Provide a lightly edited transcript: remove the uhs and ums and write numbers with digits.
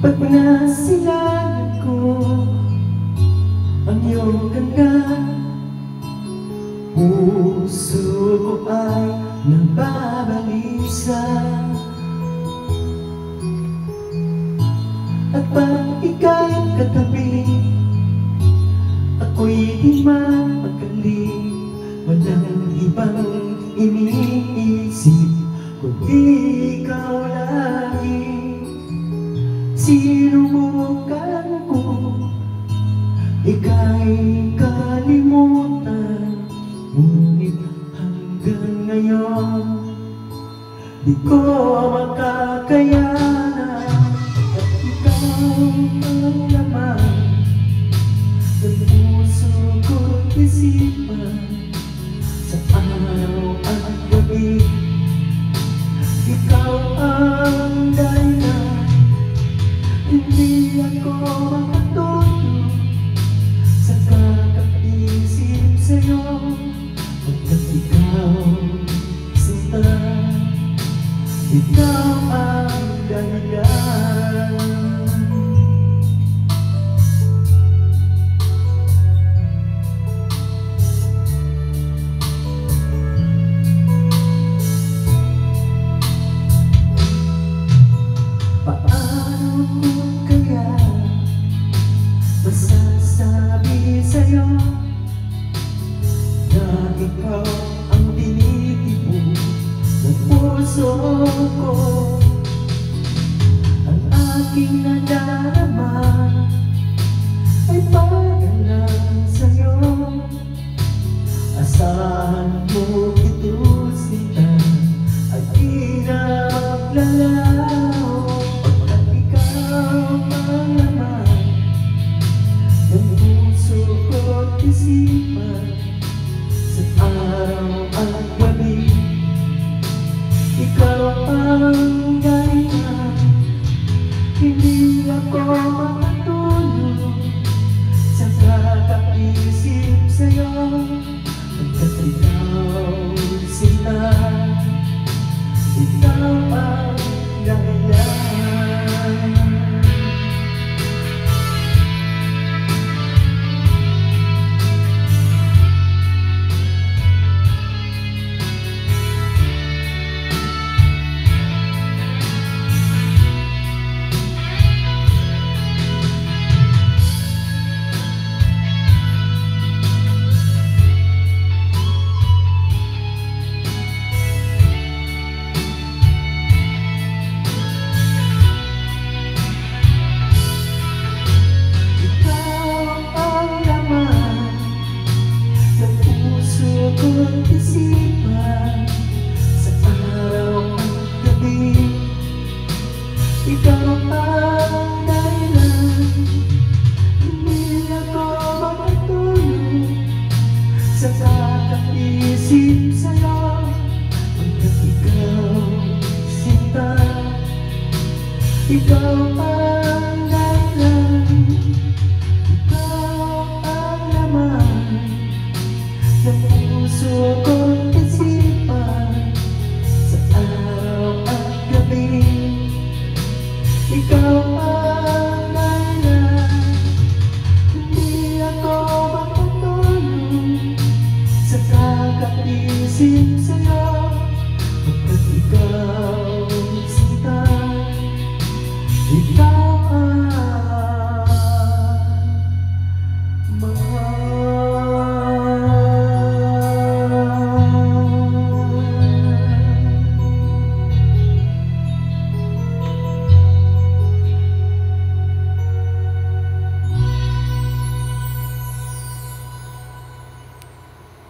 Ba't nasilayan ko ang iyong ganda? Puso ko ay nababalisa. At pag ika'y katabi, ako'y di mapagaling. Walang ibang iniisip kundi ikaw lagi. Sinubukan ko ika'y kalimutan, ngunit hanggang ngayon di ko makakayanan. At ikaw ang laman ng puso ko't isipan, sa araw at gabi. Ikaw ang dahilan, hindi ako makatulog sa kakaisip sa'yo. Pagkat ikaw sinta, ikaw ang dahilan. Paano ko kaya masasabi sa'yo na ikaw ang tinitipon ng puso ko? Ang aking nadarama ay pagalang sa'yo. Asahan mo ito sita ay di na maglalaho. Pagkat ikaw ang laman ng puso ko't isipan, sa araw at gabi. Ikaw ang dahilan, hindi ako makatulog sa kakaisip sa'yo. Pagkat ikaw sinta, ikaw ang dahilan. Ko't isipan, sa araw at gabi. Ikaw ang dahilan, hindi ako makatulog sa kakaisip sa'yo. Pagkat ikaw sinta, ikaw ang dahilan, ikaw ang laman ng puso ko't isipan, sa araw at gabi. Ikaw